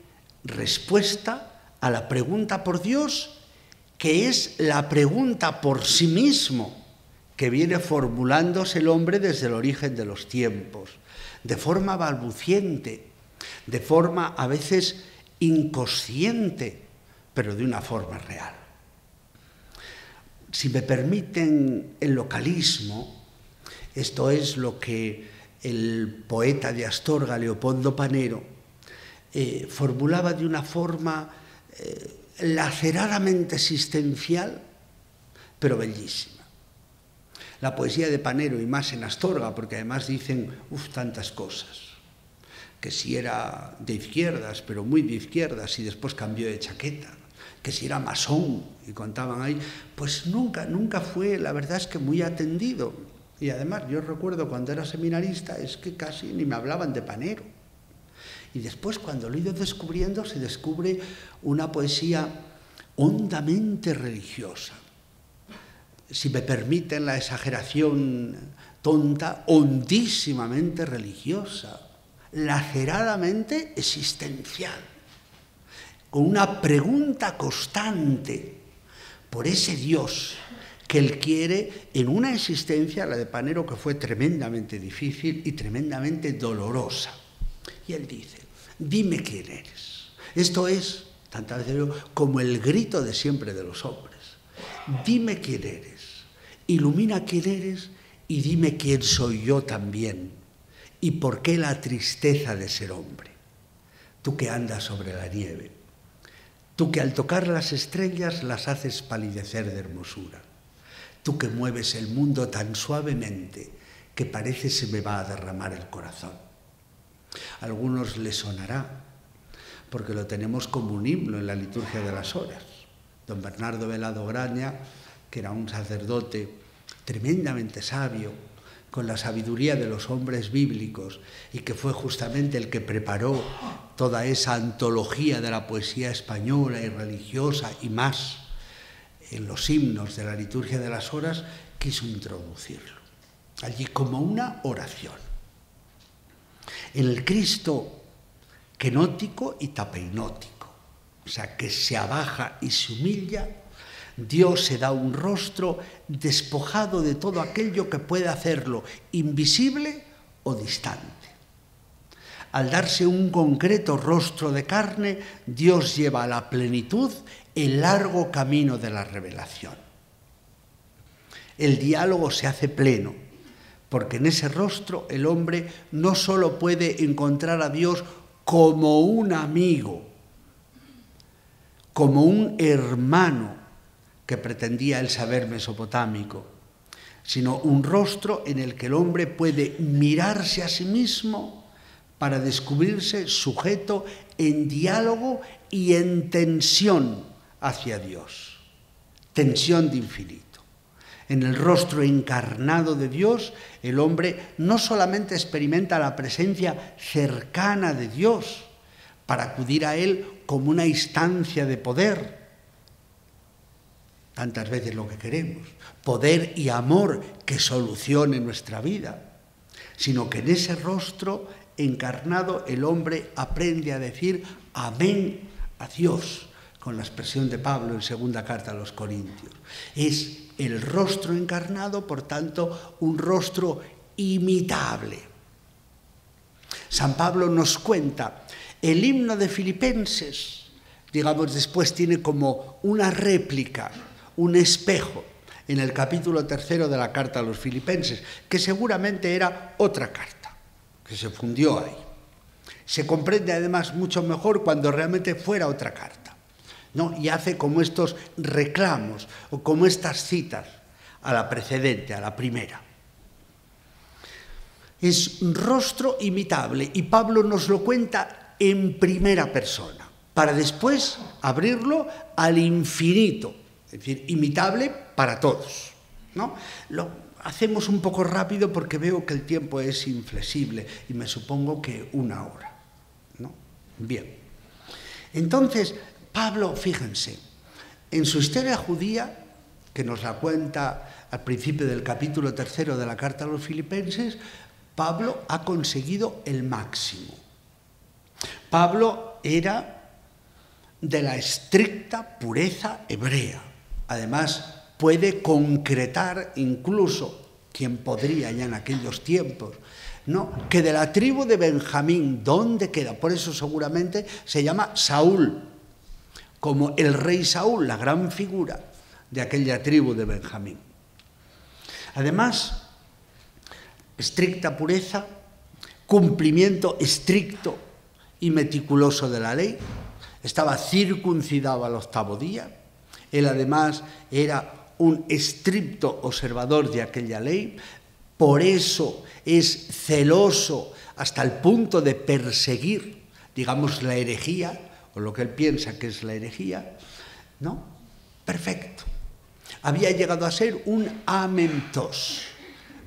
Speaker 1: respuesta a la pregunta por Dios, que es la pregunta por sí mismo, que viene formulándose el hombre desde el origen de los tiempos, de forma balbuciente, de forma a veces inconsciente, pero de una forma real. Si me permiten el localismo, esto es lo que el poeta de Astorga, Leopoldo Panero, formulaba de una forma laceradamente existencial, pero bellísima. La poesía de Panero, y más en Astorga, porque además dicen tantas cosas, que si era de izquierdas, pero muy de izquierdas, y después cambió de chaqueta, que si era masón, y contaban ahí, pues nunca fue, la verdad es que muy atendido. Y además, yo recuerdo cuando era seminarista, es que casi ni me hablaban de Panero. Y después, cuando lo he ido descubriendo, se descubre una poesía hondamente religiosa. Si me permiten la exageración tonta, hondísimamente religiosa, laceradamente existencial, con una pregunta constante por ese Dios que él quiere en una existencia, la de Panero, que fue tremendamente difícil y tremendamente dolorosa. Y él dice, dime quién eres. Esto es, tantas veces digo, como el grito de siempre de los hombres. Dime quién eres, ilumina quién eres y dime quién soy yo también y por qué la tristeza de ser hombre. Tú que andas sobre la nieve, tú que al tocar las estrellas las haces palidecer de hermosura, tú que mueves el mundo tan suavemente que parece se me va a derramar el corazón. A algunos les sonará, porque lo tenemos como un himno en la liturgia de las horas. Don Bernardo Velado Graña, que era un sacerdote tremendamente sabio, con la sabiduría de los hombres bíblicos, y que fue justamente el que preparó toda esa antología de la poesía española y religiosa y más en los himnos de la liturgia de las horas, quiso introducirlo allí como una oración. En el Cristo kenótico y tapeinótico, o sea, que se abaja y se humilla, Dios se da un rostro despojado de todo aquello que puede hacerlo invisible o distante. Al darse un concreto rostro de carne, Dios lleva a la plenitud el largo camino de la revelación. El diálogo se hace pleno, porque en ese rostro el hombre no solo puede encontrar a Dios como un amigo, como un hermano que pretendía el saber mesopotámico, sino un rostro en el que el hombre puede mirarse a sí mismo para descubrirse sujeto en diálogo y en tensión hacia Dios, tensión de infinito. En el rostro encarnado de Dios, el hombre no solamente experimenta la presencia cercana de Dios para acudir a Él como una instancia de poder, tantas veces lo que queremos, poder y amor que solucione nuestra vida, sino que en ese rostro encarnado el hombre aprende a decir amén a Dios, con la expresión de Pablo en segunda carta a los Corintios. Es el rostro encarnado, por tanto, un rostro imitable. San Pablo nos cuenta, el himno de Filipenses, digamos, después tiene como una réplica, un espejo, en el capítulo 3 de la carta a los Filipenses, que seguramente era otra carta, que se fundió ahí. Se comprende además mucho mejor cuando realmente fuera otra carta, ¿no? Y hace como estos reclamos o como estas citas a la precedente, a la primera. Es rostro imitable y Pablo nos lo cuenta en primera persona, para después abrirlo al infinito, es decir, imitable para todos, ¿no? Lo hacemos un poco rápido porque veo que el tiempo es inflexible y me supongo que 1 hora, ¿no? Bien. Entonces, Pablo, fíjense, en su historia judía, que nos la cuenta al principio del capítulo 3 de la carta a los Filipenses, Pablo ha conseguido el máximo. Pablo era de la estricta pureza hebrea. Además, puede concretar incluso, quien podría ya en aquellos tiempos, ¿no? Que de la tribu de Benjamín, ¿dónde queda? Por eso seguramente se llama Saúl, como el rey Saúl, la gran figura de aquella tribu de Benjamín. Además, estricta pureza, cumplimiento estricto y meticuloso de la ley. Estaba circuncidado al 8º día. Él además era un estricto observador de aquella ley. Por eso es celoso hasta el punto de perseguir, digamos, la herejía, o lo que él piensa que es la herejía, ¿no? Perfecto. Había llegado a ser un amentos.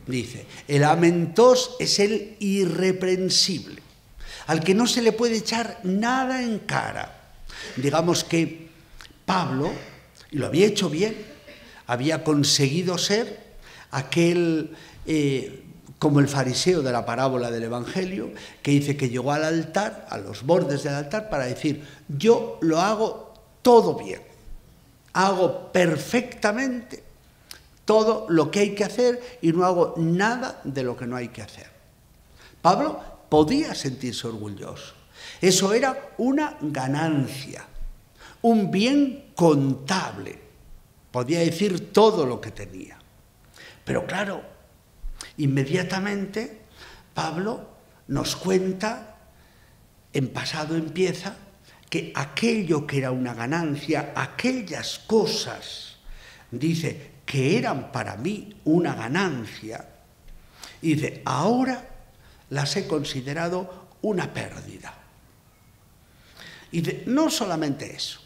Speaker 1: Dice, el amentos es el irreprensible, al que no se le puede echar nada en cara. Digamos que Pablo, y lo había hecho bien, había conseguido ser aquel, como el fariseo de la parábola del Evangelio, que dice que llegó al altar, a los bordes del altar, para decir, yo lo hago todo bien, hago perfectamente todo lo que hay que hacer y no hago nada de lo que no hay que hacer. Pablo podía sentirse orgulloso. Eso era una ganancia, un bien contable. Podía decir todo lo que tenía. Pero claro, inmediatamente Pablo nos cuenta, en pasado empieza, que aquello que era una ganancia, aquellas cosas, dice, que eran para mí una ganancia, y dice, ahora las he considerado una pérdida. Y dice, no solamente eso,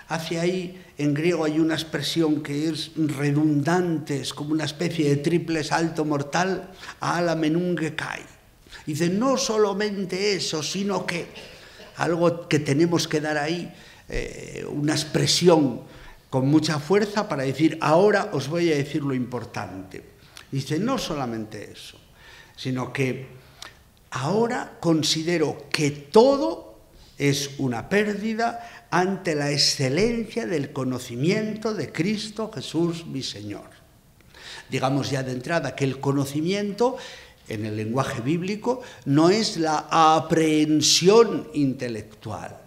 Speaker 1: hacia ahí en griego hay una expresión que es redundante, es como una especie de triple salto mortal, ala menunge kai. Dice, no solamente eso, sino que, algo que tenemos que dar ahí, una expresión con mucha fuerza para decir, ahora os voy a decir lo importante. Dice, no solamente eso, sino que ahora considero que todo es una pérdida ante la excelencia del conocimiento de Cristo Jesús, mi Señor. Digamos ya de entrada que el conocimiento, en el lenguaje bíblico, no es la aprehensión intelectual,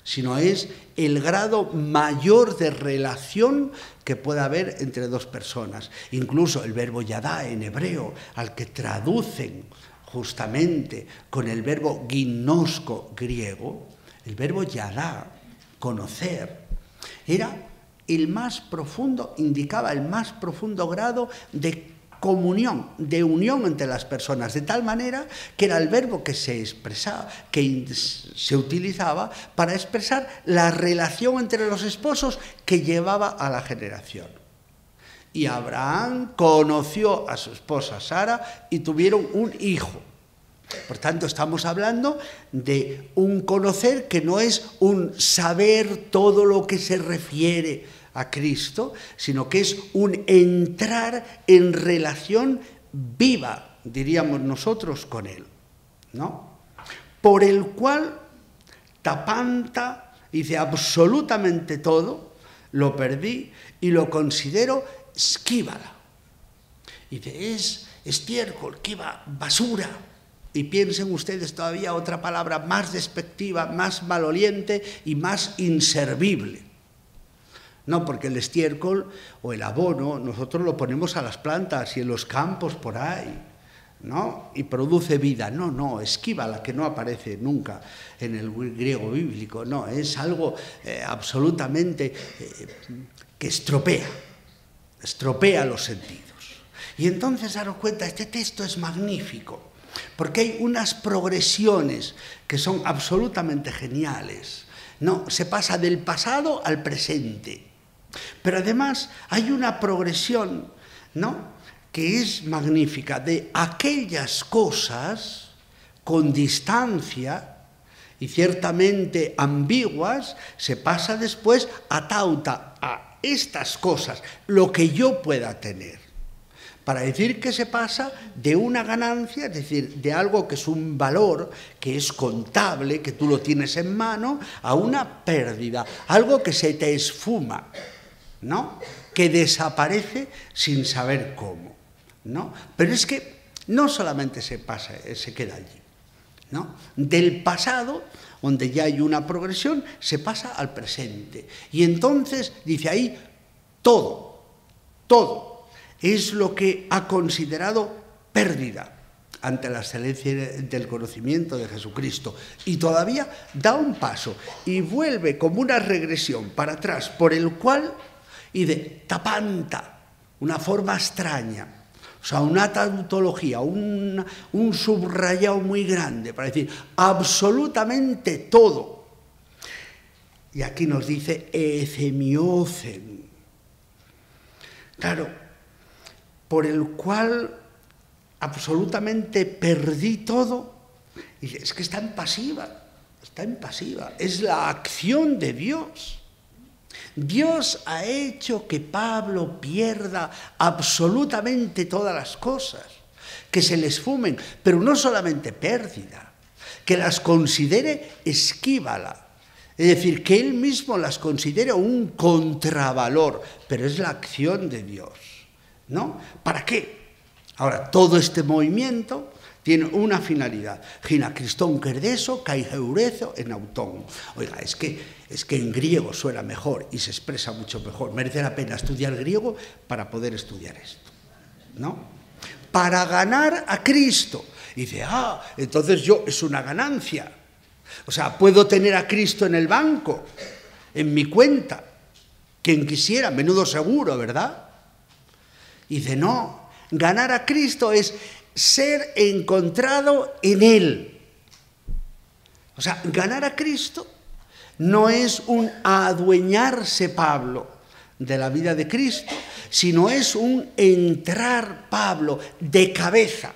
Speaker 1: sino es el grado mayor de relación que pueda haber entre dos personas. Incluso el verbo yadá en hebreo, al que traducen justamente con el verbo ginosko griego, el verbo yadá, conocer, era el más profundo, indicaba el más profundo grado de comunión, de unión entre las personas, de tal manera que era el verbo que se expresaba, que se utilizaba para expresar la relación entre los esposos que llevaba a la generación. Y Abraham conoció a su esposa Sara y tuvieron un hijo. Por tanto, estamos hablando de un conocer que no es un saber todo lo que se refiere a Cristo, sino que es un entrar en relación viva, diríamos nosotros, con Él, ¿no? Por el cual tapanta, dice, absolutamente todo, lo perdí y lo considero esquíbala. Dice, es estiércol, esquiva, basura. Y piensen ustedes todavía otra palabra más despectiva, más maloliente y más inservible. No, porque el estiércol o el abono nosotros lo ponemos a las plantas y en los campos por ahí, ¿no? Y produce vida. No, no, esquívala, que no aparece nunca en el griego bíblico. No, es algo absolutamente que estropea los sentidos. Y entonces daros cuenta, este texto es magnífico, porque hay unas progresiones que son absolutamente geniales, ¿no? Se pasa del pasado al presente. Pero además hay una progresión, ¿no?, que es magnífica, de aquellas cosas con distancia y ciertamente ambiguas, se pasa después a tauta, a estas cosas, lo que yo pueda tener. Para decir que se pasa de una ganancia, es decir, de algo que es un valor, que es contable, que tú lo tienes en mano, a una pérdida, algo que se te esfuma, ¿no?, que desaparece sin saber cómo, ¿no? Pero es que no solamente se queda allí, ¿no? Del pasado, donde ya hay una progresión, se pasa al presente. Y entonces dice ahí, todo es lo que ha considerado pérdida ante la excelencia del conocimiento de Jesucristo. Y todavía da un paso y vuelve como una regresión para atrás, por el cual, y de tapanta, una forma extraña, o sea, una tautología, un subrayado muy grande para decir absolutamente todo. Y aquí nos dice ethemiocen. Claro, por el cual absolutamente perdí todo. Y es que está en pasiva, es la acción de Dios. Dios ha hecho que Pablo pierda absolutamente todas las cosas, que se le esfumen, pero no solamente pérdida, que las considere esquívala, es decir, que él mismo las considere un contravalor, pero es la acción de Dios, ¿no? ¿Para qué? Ahora, todo este movimiento tiene una finalidad. Gina Cristón Kerdeso, kai heurezo en autón. Oiga, es que en griego suena mejor y se expresa mucho mejor. Merece la pena estudiar griego para poder estudiar esto, ¿no? Para ganar a Cristo. Y dice, entonces es una ganancia. O sea, puedo tener a Cristo en el banco, en mi cuenta. Quien quisiera, menudo seguro, ¿verdad? Y dice, no, ganar a Cristo es ser encontrado en Él. O sea, ganar a Cristo no es un adueñarse, Pablo, de la vida de Cristo, sino es un entrar, Pablo, de cabeza.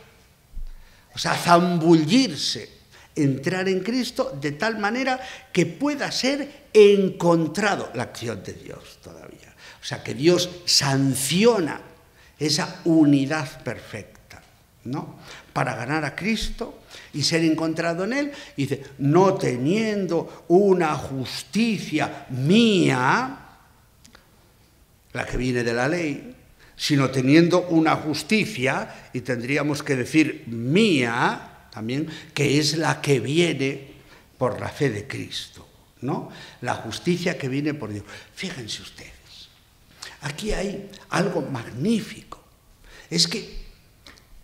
Speaker 1: O sea, zambullirse, entrar en Cristo de tal manera que pueda ser encontrado, la acción de Dios todavía. O sea, que Dios sanciona esa unidad perfecta, ¿no? Para ganar a Cristo y ser encontrado en Él, dice, no teniendo una justicia mía, la que viene de la ley, sino teniendo una justicia, y tendríamos que decir mía también, que es la que viene por la fe de Cristo, ¿no? La justicia que viene por Dios. Fíjense ustedes, aquí hay algo magnífico. Es que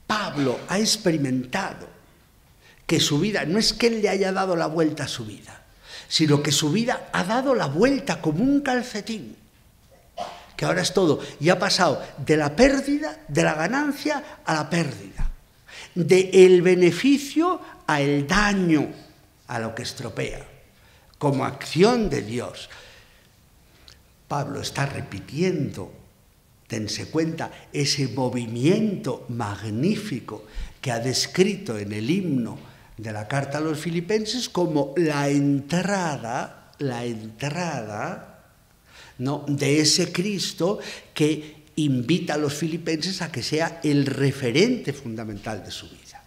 Speaker 1: Pablo ha experimentado que su vida, no es que él le haya dado la vuelta a su vida, sino que su vida ha dado la vuelta como un calcetín, que ahora es todo, y ha pasado de la pérdida, de la ganancia a la pérdida, del beneficio a el daño, a lo que estropea, como acción de Dios. Pablo está repitiendo, dense cuenta, ese movimiento magnífico que ha descrito en el himno de la carta a los filipenses como la entrada, ¿no?, de ese Cristo que invita a los filipenses a que sea el referente fundamental de su vida.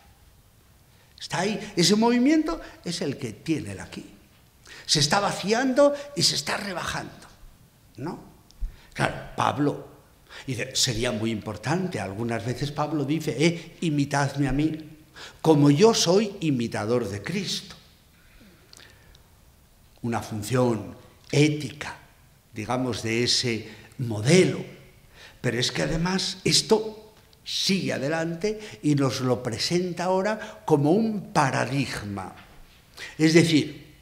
Speaker 1: Está ahí, ese movimiento es el que tiene él aquí. Se está vaciando y se está rebajando, ¿no? Claro, Pablo dice, sería muy importante, algunas veces Pablo dice, imitadme a mí, como yo soy imitador de Cristo. Una función ética, digamos, de ese modelo. Pero es que además esto sigue adelante y nos lo presenta ahora como un paradigma. Es decir,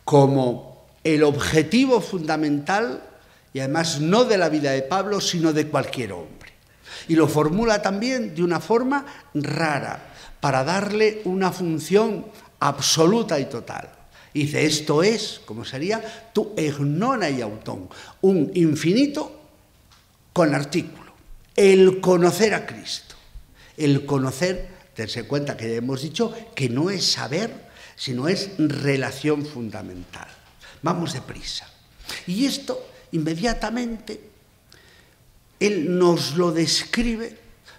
Speaker 1: como el objetivo fundamental, y además no de la vida de Pablo, sino de cualquier hombre. Y lo formula también de una forma rara, para darle una función absoluta y total. Dice, esto es, como sería, tu egnona y autón, un infinito con artículo, el conocer a Cristo. El conocer, dense cuenta que ya hemos dicho que no es saber, sino es relación fundamental. Vamos deprisa. Y esto, inmediatamente, él nos lo describe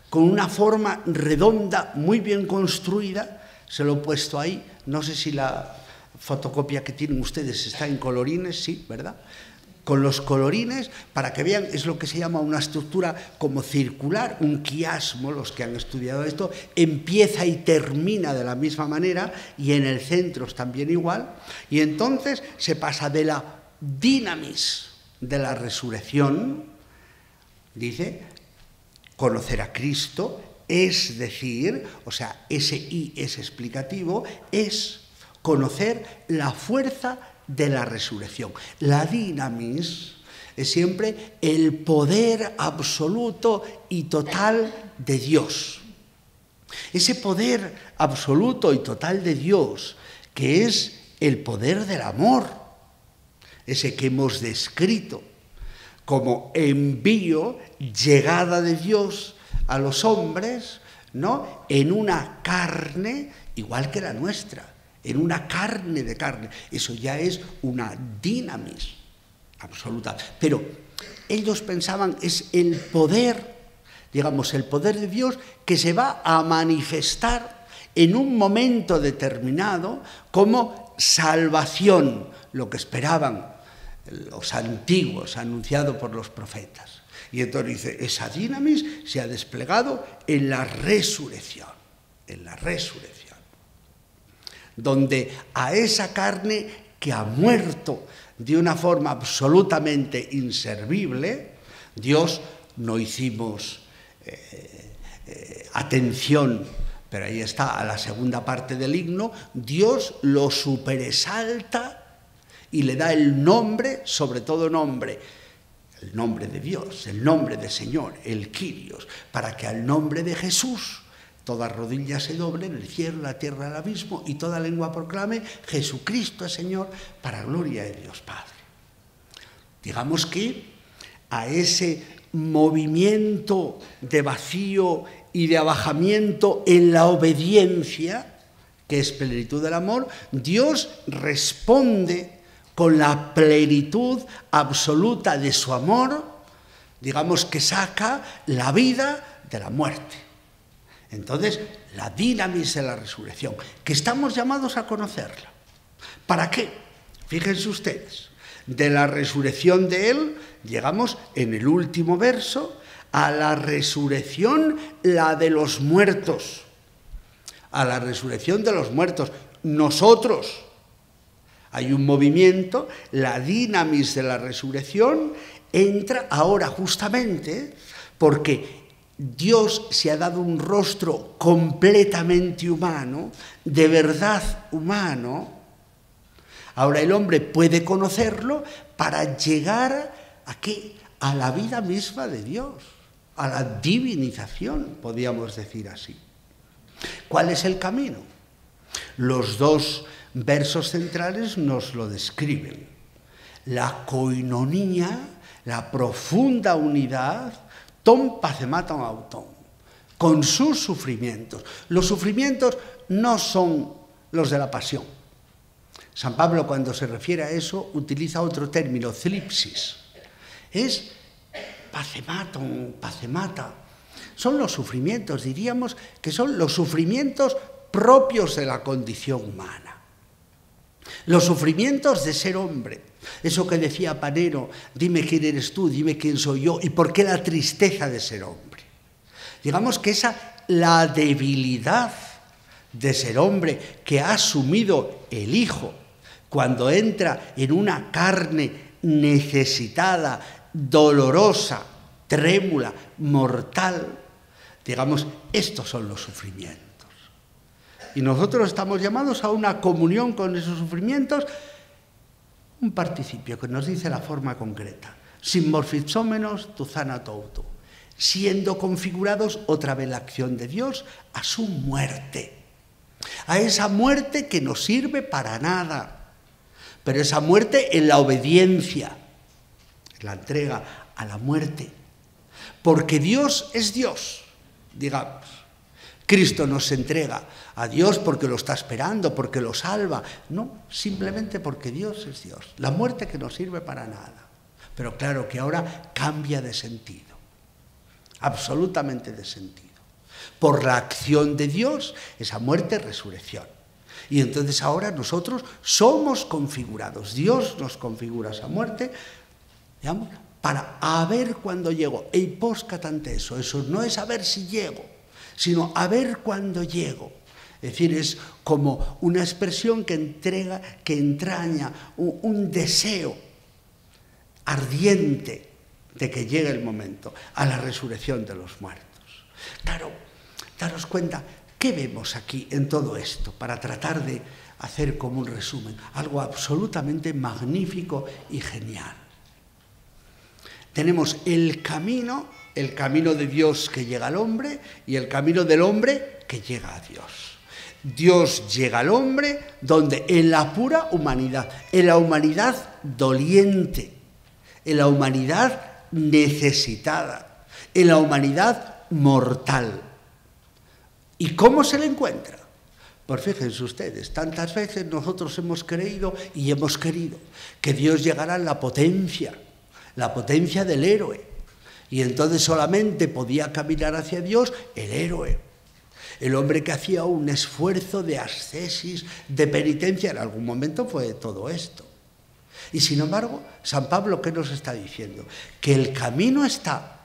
Speaker 1: con una forma redonda, muy bien construida. Se lo he puesto ahí, no sé si la fotocopia que tienen ustedes está en colorines, sí, ¿verdad? con los colorines, para que vean, es lo que se llama una estructura como circular, un quiasmo, los que han estudiado esto, empieza y termina de la misma manera, y en el centro es también igual, y entonces se pasa de la dinamis de la resurrección, dice, conocer a Cristo, es decir, o sea, ese I es explicativo, es conocer la fuerza de la resurrección. La dinamis es siempre el poder absoluto y total de Dios. Ese poder absoluto y total de Dios, que es el poder del amor, ese que hemos descrito como envío, llegada de Dios a los hombres, ¿no?, en una carne igual que la nuestra, en una carne de carne. Eso ya es una dinamis absoluta. Pero ellos pensaban es el poder, digamos, el poder de Dios que se va a manifestar en un momento determinado como salvación, lo que esperaban los antiguos, anunciado por los profetas. Y entonces dice, esa dinamis se ha desplegado en la resurrección, donde a esa carne que ha muerto de una forma absolutamente inservible, Dios no hicimos atención, pero ahí está, a la segunda parte del himno, Dios lo superexalta y le da el nombre, sobre todo nombre, el nombre de Dios, el nombre del Señor, el Kyrios, para que al nombre de Jesús toda rodilla se doble en el cielo, la tierra, el abismo, y toda lengua proclame, Jesucristo es Señor, para gloria de Dios Padre. Digamos que a ese movimiento de vacío y de abajamiento en la obediencia, que es plenitud del amor, Dios responde con la plenitud absoluta de su amor, digamos que saca la vida de la muerte. Entonces, la dinamis de la resurrección, que estamos llamados a conocerla. ¿Para qué? Fíjense ustedes, de la resurrección de Él, llegamos en el último verso, a la resurrección, la de los muertos. A la resurrección de los muertos. Nosotros, hay un movimiento, la dinamis de la resurrección entra ahora justamente porque Dios se ha dado un rostro completamente humano, de verdad humano. Ahora el hombre puede conocerlo para llegar ¿a qué? A la vida misma de Dios, a la divinización, podríamos decir así. ¿Cuál es el camino? Los dos versos centrales nos lo describen. La koinonía, la profunda unidad, ton pacematon auton, con sus sufrimientos. Los sufrimientos no son los de la pasión. San Pablo, cuando se refiere a eso, utiliza otro término, thlipsis. Es pacematon, pacemata. Son los sufrimientos, diríamos que son los sufrimientos propios de la condición humana. Los sufrimientos de ser hombre. Eso que decía Panero, dime quién eres tú, dime quién soy yo, y por qué la tristeza de ser hombre. Digamos que la debilidad de ser hombre que ha asumido el Hijo cuando entra en una carne necesitada, dolorosa, trémula, mortal. Digamos, estos son los sufrimientos. Y nosotros estamos llamados a una comunión con esos sufrimientos, un participio que nos dice la forma concreta. Simmorphizómenos tu thanatou, siendo configurados otra vez la acción de Dios a su muerte. A esa muerte que no sirve para nada, pero esa muerte en la obediencia, la entrega a la muerte. Porque Dios es Dios, digamos. Cristo nos entrega a Dios porque lo está esperando, porque lo salva. No, simplemente porque Dios es Dios. La muerte que no sirve para nada. Pero claro que ahora cambia de sentido. Absolutamente de sentido. Por la acción de Dios, esa muerte es resurrección. Y entonces ahora nosotros somos configurados. Dios nos configura esa muerte digamos, para a ver cuándo llego. Eiposcatanteso, eso no es a ver si llego, sino a ver cuándo llego. Es decir, es como una expresión que entraña un deseo ardiente de que llegue el momento, a la resurrección de los muertos. Claro, daros cuenta, ¿qué vemos aquí en todo esto? Para tratar de hacer como un resumen, algo absolutamente magnífico y genial. Tenemos el camino de Dios que llega al hombre y el camino del hombre que llega a Dios. Dios llega al hombre donde en la pura humanidad, en la humanidad doliente, en la humanidad necesitada, en la humanidad mortal. ¿Y cómo se le encuentra? Pues fíjense ustedes, tantas veces nosotros hemos creído y hemos querido que Dios llegara en la potencia del héroe. Y entonces solamente podía caminar hacia Dios el héroe. El hombre que hacía un esfuerzo de ascesis, de penitencia, en algún momento fue todo esto. Y sin embargo, San Pablo, ¿qué nos está diciendo? Que el camino está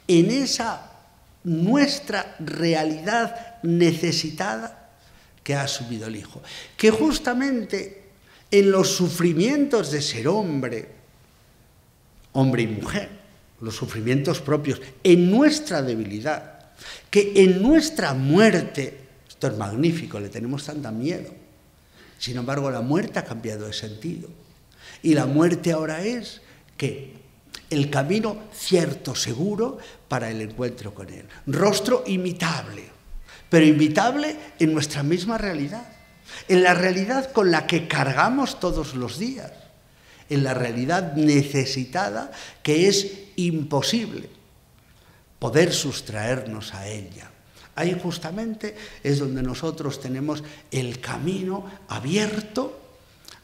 Speaker 1: en esa nuestra realidad necesitada que ha asumido el Hijo. Que justamente en los sufrimientos de ser hombre y mujer, los sufrimientos propios, en nuestra debilidad, que en nuestra muerte, esto es magnífico, le tenemos tanta miedo, sin embargo la muerte ha cambiado de sentido. Y la muerte ahora es que el camino cierto, seguro, para el encuentro con Él. Rostro imitable, pero imitable en nuestra misma realidad, en la realidad con la que cargamos todos los días, en la realidad necesitada que es imposible poder sustraernos a ella. Ahí justamente es donde nosotros tenemos el camino abierto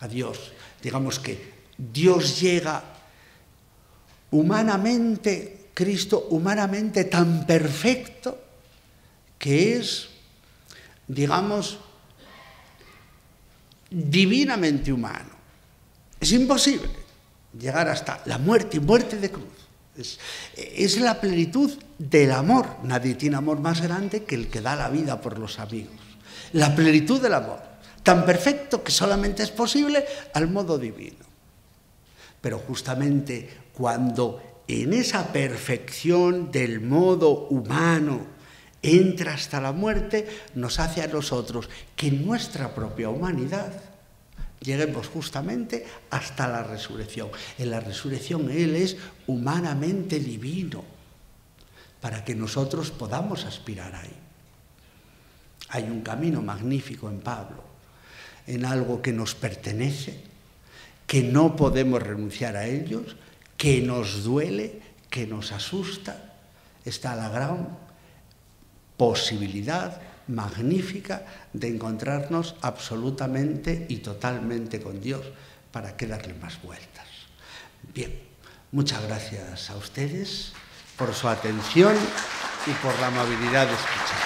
Speaker 1: a Dios. Digamos que Dios llega humanamente, Cristo humanamente tan perfecto que es, digamos, divinamente humano. Es imposible llegar hasta la muerte y muerte de cruz. Es la plenitud del amor. Nadie tiene amor más grande que el que da la vida por los amigos. La plenitud del amor, tan perfecto que solamente es posible al modo divino. Pero justamente cuando en esa perfección del modo humano entra hasta la muerte, nos hace a nosotros que en nuestra propia humanidad lleguemos justamente hasta la resurrección. En la resurrección Él es humanamente divino, para que nosotros podamos aspirar ahí. Hay un camino magnífico en Pablo, en algo que nos pertenece, que no podemos renunciar a ellos, que nos duele, que nos asusta. Está la gran posibilidad magnífica de encontrarnos absolutamente y totalmente con Dios. ¿Para qué darle más vueltas? Bien, muchas gracias a ustedes por su atención y por la amabilidad de escuchar.